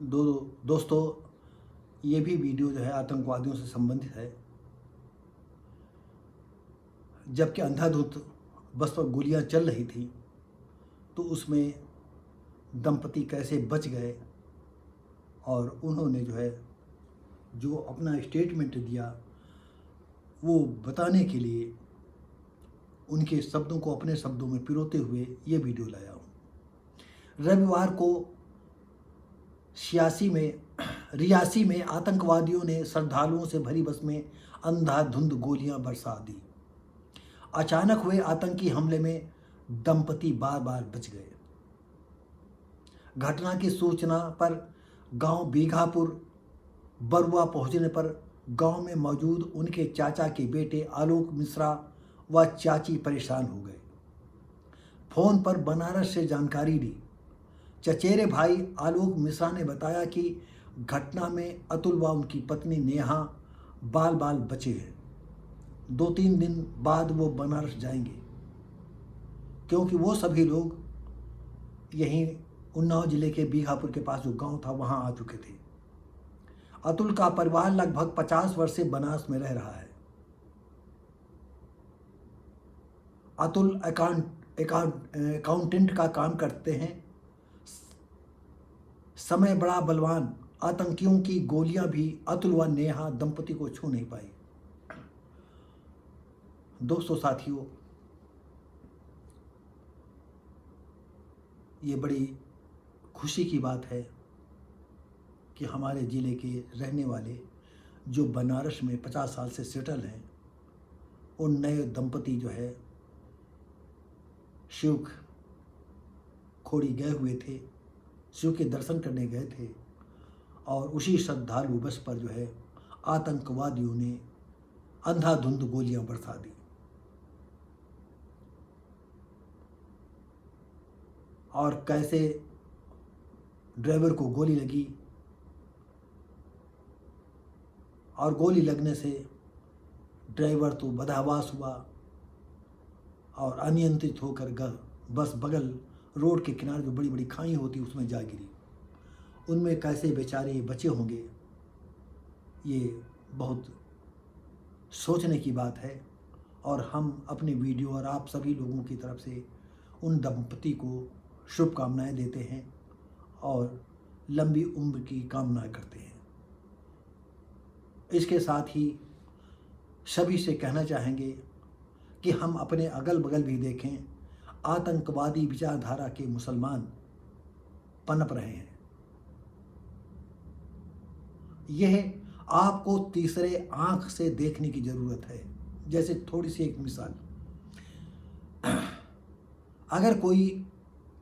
दो दोस्तों, ये भी वीडियो जो है आतंकवादियों से संबंधित है। जबकि अंधाधुंध बस पर गोलियां चल रही थी तो उसमें दंपति कैसे बच गए और उन्होंने जो अपना स्टेटमेंट दिया वो बताने के लिए उनके शब्दों को अपने शब्दों में पिरोते हुए ये वीडियो लाया हूँ। रविवार को रियासी में आतंकवादियों ने श्रद्धालुओं से भरी बस में अंधाधुंध गोलियां बरसा दी। अचानक हुए आतंकी हमले में दंपति बार बार बच गए। घटना की सूचना पर गांव बीघापुर बरुआ पहुंचने पर गांव में मौजूद उनके चाचा के बेटे आलोक मिश्रा व चाची परेशान हो गए। फोन पर बनारस से जानकारी ली। चचेरे भाई आलोक मिश्रा ने बताया कि घटना में अतुल व उनकी पत्नी नेहा बाल बाल बचे हैं। 2-3 दिन बाद वो बनारस जाएंगे क्योंकि वो सभी लोग यहीं उन्नाव जिले के बीघापुर के पास जो गांव था वहां आ चुके थे। अतुल का परिवार लगभग 50 वर्ष से बनारस में रह रहा है। अतुल अकाउंटेंट का काम करते हैं। समय बड़ा बलवान। आतंकियों की गोलियां भी अतुल व नेहा दंपति को छू नहीं पाई। दोस्तों, साथियों, ये बड़ी खुशी की बात है कि हमारे ज़िले के रहने वाले जो बनारस में 50 साल से सेटल हैं, उन नए दंपति शिव खोड़ी गए हुए थे, शिव के दर्शन करने गए थे और उसी श्रद्धालु बस पर आतंकवादियों ने अंधाधुंध गोलियां बरसा दी। और कैसे ड्राइवर को गोली लगी और गोली लगने से ड्राइवर तो बदहवास हुआ और अनियंत्रित होकर बस बगल रोड के किनारे जो बड़ी बड़ी खाई होती उसमें जा गिरी। उनमें कैसे बेचारे बचे होंगे, ये बहुत सोचने की बात है। और हम अपने वीडियो और आप सभी लोगों की तरफ से उन दंपति को शुभकामनाएं देते हैं और लंबी उम्र की कामना करते हैं। इसके साथ ही सभी से कहना चाहेंगे कि हम अपने अगल बगल भी देखें, आतंकवादी विचारधारा के मुसलमान पनप रहे हैं। यह आपको तीसरे आंख से देखने की जरूरत है। जैसे थोड़ी सी एक मिसाल, अगर कोई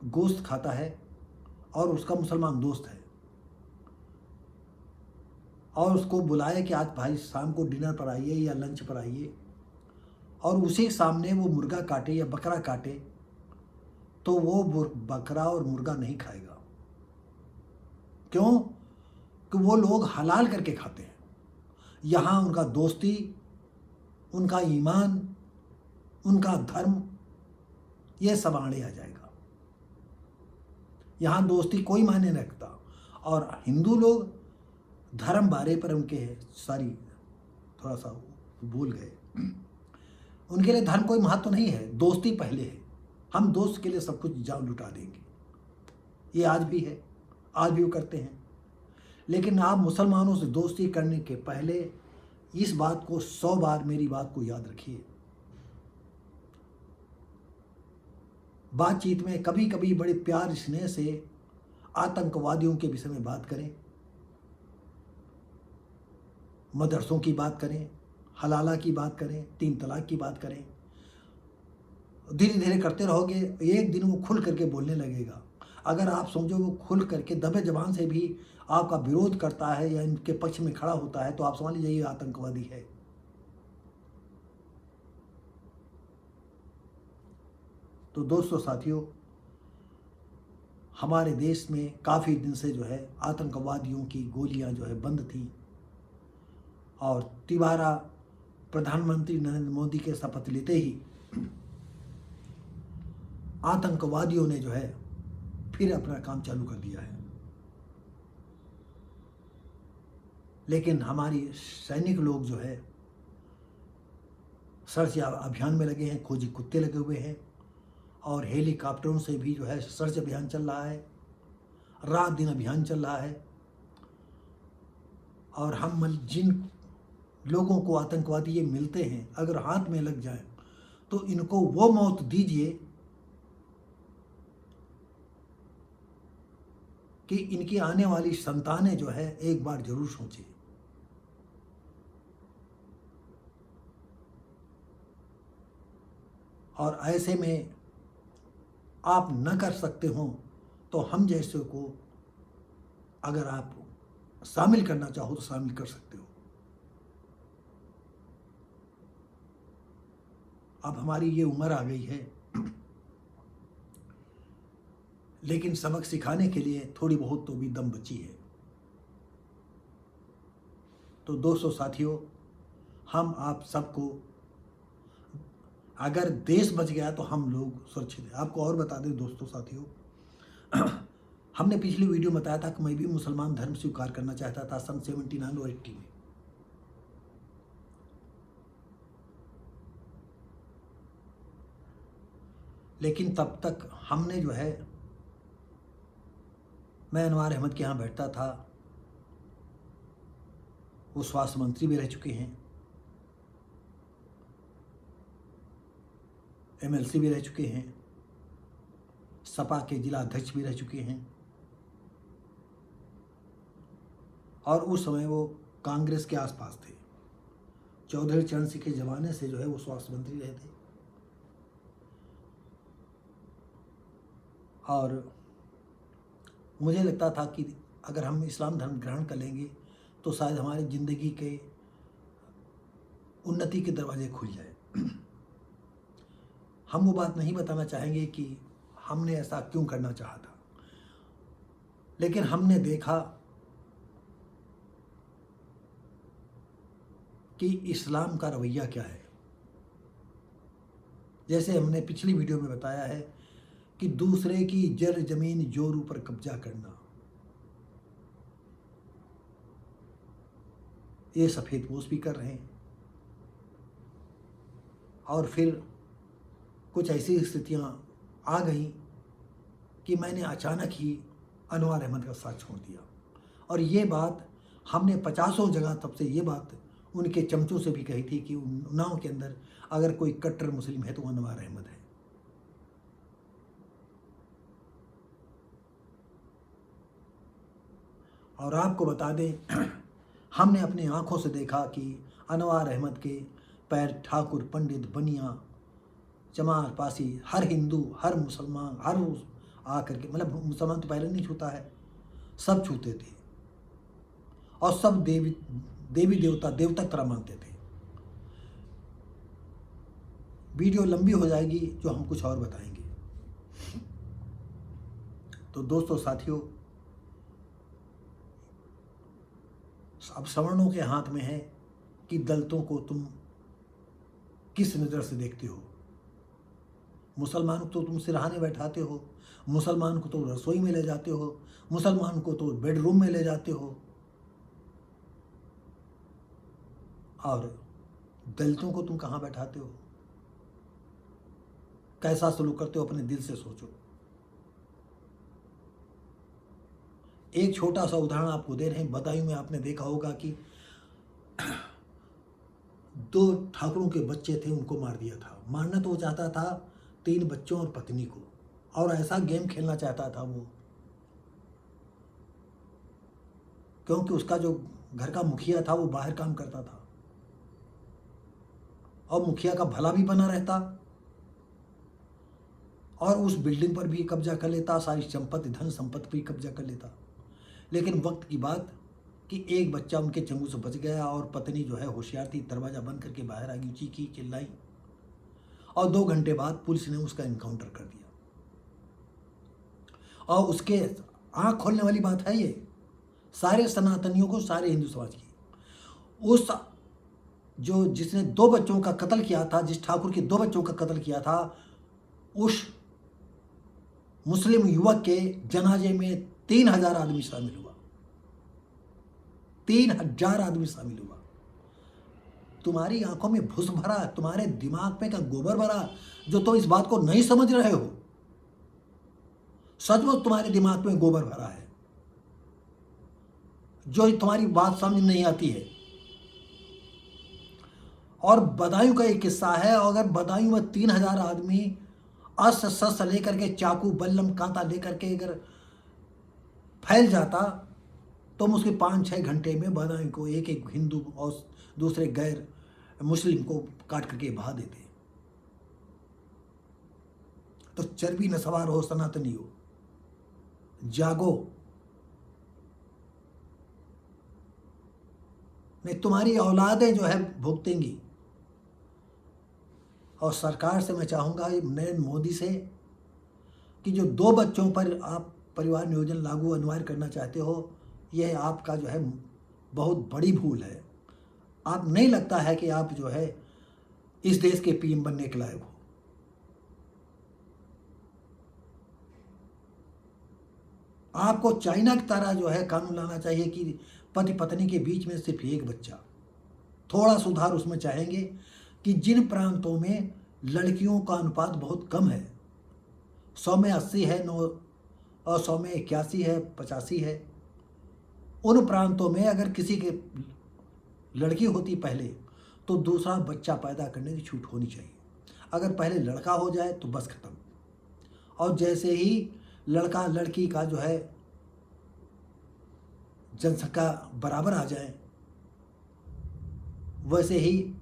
गोश्त खाता है और उसका मुसलमान दोस्त है और उसको बुलाए कि आज भाई शाम को डिनर पर आइए या लंच पर आइए, और उसी सामने वो मुर्गा काटे या बकरा काटे, तो वो बकरा और मुर्गा नहीं खाएगा। क्यों? कि वो लोग हलाल करके खाते हैं। यहाँ उनका दोस्ती, उनका ईमान, उनका धर्म, ये सब आड़े आ जाएगा। यहाँ दोस्ती कोई मायने नहीं रखता। और हिंदू लोग धर्म बारे पर उनके थोड़ा सा भूल गए। उनके लिए धर्म कोई महत्व नहीं है, दोस्ती पहले है। हम दोस्त के लिए सब कुछ जान लुटा देंगे। ये आज भी है, आज भी वो करते हैं। लेकिन आप मुसलमानों से दोस्ती करने के पहले इस बात को 100 बार मेरी बात को याद रखिए। बातचीत में कभी कभी बड़े प्यार स्नेह से आतंकवादियों के विषय में बात करें, मदरसों की बात करें, हलाला की बात करें, 3 तलाक की बात करें। धीरे धीरे करते रहोगे, एक दिन वो खुल करके बोलने लगेगा। अगर आप समझो वो खुल करके दबे जबान से भी आपका विरोध करता है या इनके पक्ष में खड़ा होता है, तो आप समझ लीजिए ये आतंकवादी है। तो दोस्तों, साथियों, हमारे देश में काफ़ी दिन से आतंकवादियों की गोलियां बंद थी। और तिबारा प्रधानमंत्री नरेंद्र मोदी के शपथ लेते ही आतंकवादियों ने फिर अपना काम चालू कर दिया है। लेकिन हमारी सैनिक लोग जो है सर्च अभियान में लगे हैं, खोजी कुत्ते लगे हुए हैं और हेलीकॉप्टरों से भी जो है सर्च अभियान चल रहा है, रात दिन अभियान चल रहा है। और हम जिन लोगों को आतंकवादी ये मिलते हैं अगर हाथ में लग जाए तो इनको वो मौत दीजिए कि इनकी आने वाली संतानें जो है एक बार जरूर सोचें। और ऐसे में आप न कर सकते हो तो हम जैसे को अगर आप शामिल करना चाहो तो शामिल कर सकते हो। अब हमारी ये उम्र आ गई है, लेकिन सबक सिखाने के लिए थोड़ी बहुत तो भी दम बची है। तो दोस्तों साथियों, हम आप सबको, अगर देश बच गया तो हम लोग सुरक्षित हैं। आपको और बता दें दोस्तों साथियों, हमने पिछली वीडियो में बताया था कि मैं भी मुसलमान धर्म स्वीकार करना चाहता था सन 79 और 80 में। लेकिन तब तक हमने जो है, मैं अनवार अहमद के यहाँ बैठता था, वो स्वास्थ्य मंत्री भी रह चुके हैं, MLC भी रह चुके हैं, सपा के जिला अध्यक्ष भी रह चुके हैं और उस समय वो कांग्रेस के आसपास थे। चौधरी चरण सिंह के ज़माने से जो है वो स्वास्थ्य मंत्री रहे थे। और मुझे लगता था कि अगर हम इस्लाम धर्म ग्रहण कर लेंगे तो शायद हमारी ज़िंदगी के उन्नति के दरवाजे खुल जाए। हम वो बात नहीं बताना चाहेंगे कि हमने ऐसा क्यों करना चाहा था, लेकिन हमने देखा कि इस्लाम का रवैया क्या है। जैसे हमने पिछली वीडियो में बताया है कि दूसरे की जर जमीन जोरू पर कब्जा करना, ये सफ़ेदपोश भी कर रहे हैं। और फिर कुछ ऐसी स्थितियां आ गई कि मैंने अचानक ही अनवार अहमद का साथ छोड़ दिया। और ये बात हमने 50 जगह तब से ये बात उनके चमचों से भी कही थी कि उन्नाव के अंदर अगर कोई कट्टर मुस्लिम है तो अनवार अहमद है। और आपको बता दें, हमने अपनी आंखों से देखा कि अनवार अहमद के पैर ठाकुर, पंडित, बनिया, चमार, पासी, हर हिंदू, हर मुसलमान, हर आकर के, मतलब मुसलमान तो पहले नहीं छूता है, सब छूते थे और सब देवी देवता की तरह मानते थे। वीडियो लंबी हो जाएगी जो हम कुछ और बताएंगे। तो दोस्तों साथियों, अब सवर्णों के हाथ में है कि दलितों को तुम किस नज़र से देखते हो। मुसलमान को तो तुम सिरहाने बैठाते हो, मुसलमान को तो रसोई में ले जाते हो, मुसलमान को तो बेडरूम में ले जाते हो, और दलितों को तुम कहाँ बैठाते हो, कैसा सलूक करते हो, अपने दिल से सोचो। एक छोटा सा उदाहरण आपको दे रहे हैं। बदायूं में आपने देखा होगा कि 2 ठाकुरों के बच्चे थे, उनको मार दिया था। मारना तो वो चाहता था 3 बच्चों और पत्नी को, और ऐसा गेम खेलना चाहता था वो, क्योंकि उसका जो घर का मुखिया था वो बाहर काम करता था और मुखिया का भला भी बना रहता और उस बिल्डिंग पर भी कब्जा कर लेता, सारी संपत्ति, धन संपत्ति पर कब्जा कर लेता। लेकिन वक्त की बात कि एक बच्चा उनके चंगू से बच गया और पत्नी जो है होशियार थी, दरवाज़ा बंद करके बाहर आ गई, चीखी चिल्लाई, और 2 घंटे बाद पुलिस ने उसका इनकाउंटर कर दिया। और उसके आँख खोलने वाली बात है ये सारे सनातनियों को, सारे हिंदू समाज की। उस जो जिसने 2 बच्चों का कत्ल किया था, जिस ठाकुर के 2 बच्चों का कत्ल किया था, उस मुस्लिम युवक के जनाजे में 3000 आदमी शामिल हुआ। 3,000 आदमी शामिल हुआ। तुम्हारी आंखों में भूस भरा, तुम्हारे दिमाग में का गोबर भरा, जो तो इस बात को नहीं समझ रहे हो। सचमुच तुम्हारे दिमाग में गोबर भरा है, जो तुम्हारी बात समझ नहीं आती है। और बदायूं का एक किस्सा है, अगर बदायूं में 3,000 आदमी अस्त्र शस्त्र लेकर के, चाकू बल्लम कांटा लेकर के अगर फैल जाता, तो हम उसके 5-6 घंटे में बदायूं को एक एक हिंदू और दूसरे गैर मुस्लिम को काट करके बहा देते। तो चर्बी न सवार हो सनातनी हो, जागो, नहीं तुम्हारी औलादें जो है भुगतेंगी। और सरकार से मैं चाहूँगा, नरेंद्र मोदी से, कि जो 2 बच्चों पर आप परिवार नियोजन लागू अनिवार्य करना चाहते हो, यह आपका जो है बहुत बड़ी भूल है। आप नहीं लगता है कि आप जो है इस देश के पीएम बनने के लायक हो। आपको चाइना की तरह जो है कानून लाना चाहिए कि पति पत्नी के बीच में सिर्फ एक बच्चा। थोड़ा सुधार उसमें चाहेंगे कि जिन प्रांतों में लड़कियों का अनुपात बहुत कम है, 100 में 80 है, 9 और 100 में 81 है, 85 है, उन प्रांतों में अगर किसी के लड़की होती पहले, तो दूसरा बच्चा पैदा करने की छूट होनी चाहिए। अगर पहले लड़का हो जाए तो बस खत्म। और जैसे ही लड़का लड़की का जो है जनसंख्या बराबर आ जाए, वैसे ही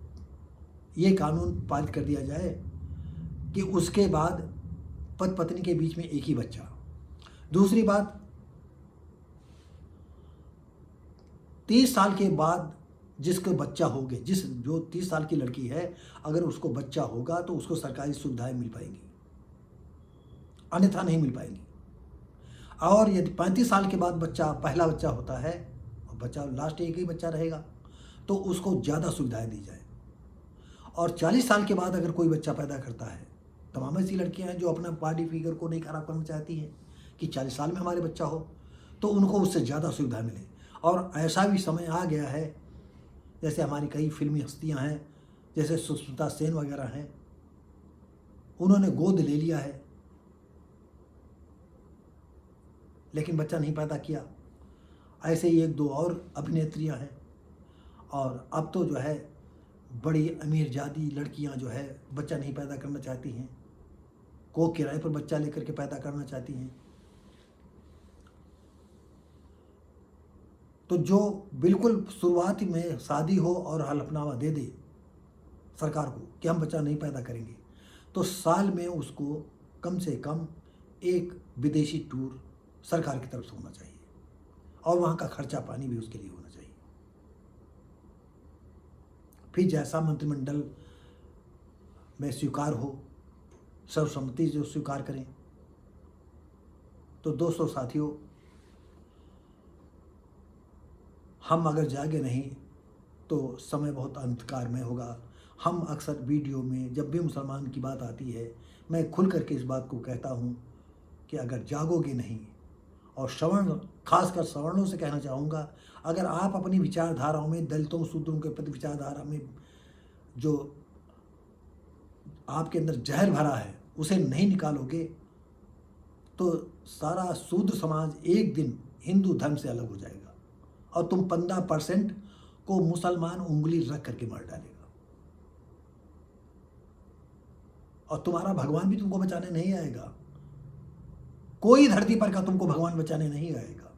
ये कानून पारित कर दिया जाए कि उसके बाद पति पत्नी के बीच में एक ही बच्चा। दूसरी बात, 30 साल के बाद जिसको बच्चा हो गए, जो 30 साल की लड़की है, अगर उसको बच्चा होगा तो उसको सरकारी सुविधाएं मिल पाएंगी, अन्यथा नहीं मिल पाएंगी। और यदि 35 साल के बाद पहला बच्चा होता है, और बच्चा लास्ट एक ही बच्चा रहेगा, तो उसको ज़्यादा सुविधाएं दी जाए। और 40 साल के बाद अगर कोई बच्चा पैदा करता है, तमाम ऐसी लड़कियां हैं जो अपना बॉडी फिगर को नहीं खराब करना चाहती हैं कि 40 साल में हमारे बच्चा हो, तो उनको उससे ज़्यादा सुविधा मिले। और ऐसा भी समय आ गया है, जैसे हमारी कई फिल्मी हस्तियां हैं, जैसे सुष्मिता सेन वगैरह हैं, उन्होंने गोद ले लिया है लेकिन बच्चा नहीं पैदा किया। ऐसे ही 1-2 और अभिनेत्रियां हैं। और अब तो जो है बड़ी अमीर जादी लड़कियां जो है बच्चा नहीं पैदा करना चाहती हैं, को किराए पर बच्चा लेकर के पैदा करना चाहती हैं। तो जो बिल्कुल शुरुआत में शादी हो और हलफनामा दे दे सरकार को कि हम बच्चा नहीं पैदा करेंगे, तो साल में उसको कम से कम एक विदेशी टूर सरकार की तरफ से होना चाहिए, और वहाँ का खर्चा पानी भी उसके लिए होना चाहिए। फिर जैसा मंत्रिमंडल में स्वीकार हो, सर्वसम्मति जो स्वीकार करें। तो दोस्तों साथियों, हम अगर जागे नहीं तो समय बहुत अंधकारमय होगा। हम अक्सर वीडियो में जब भी मुसलमान की बात आती है, मैं खुल करके इस बात को कहता हूँ कि अगर जागोगे नहीं, और खासकर सवर्णों से कहना चाहूँगा, अगर आप अपनी विचारधाराओं में दलितों शूद्रों के प्रति विचारधारा में जो आपके अंदर जहर भरा है उसे नहीं निकालोगे, तो सारा शूद्र समाज एक दिन हिंदू धर्म से अलग हो जाएगा, और तुम 15% को मुसलमान उंगली रख करके मार डालेगा। और तुम्हारा भगवान भी तुमको बचाने नहीं आएगा, कोई धरती पर का तुमको भगवान बचाने नहीं आएगा।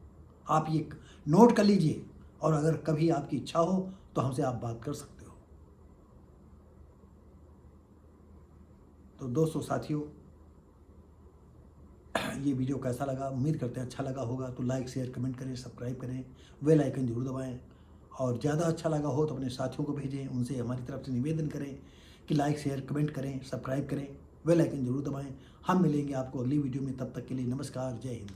आप ये नोट कर लीजिए, और अगर कभी आपकी इच्छा हो तो हमसे आप बात कर सकते हो। तो दोस्तों साथियों, ये वीडियो कैसा लगा, उम्मीद करते हैं अच्छा लगा होगा। तो लाइक शेयर कमेंट करें, सब्सक्राइब करें, बेल आइकन जरूर दबाएं। और ज़्यादा अच्छा लगा हो तो अपने साथियों को भेजें, उनसे हमारी तरफ से निवेदन करें कि लाइक शेयर कमेंट करें, सब्सक्राइब करें, बेल आइकन जरूर दबाएं। हम मिलेंगे आपको अगली वीडियो में, तब तक के लिए नमस्कार, जय हिंद।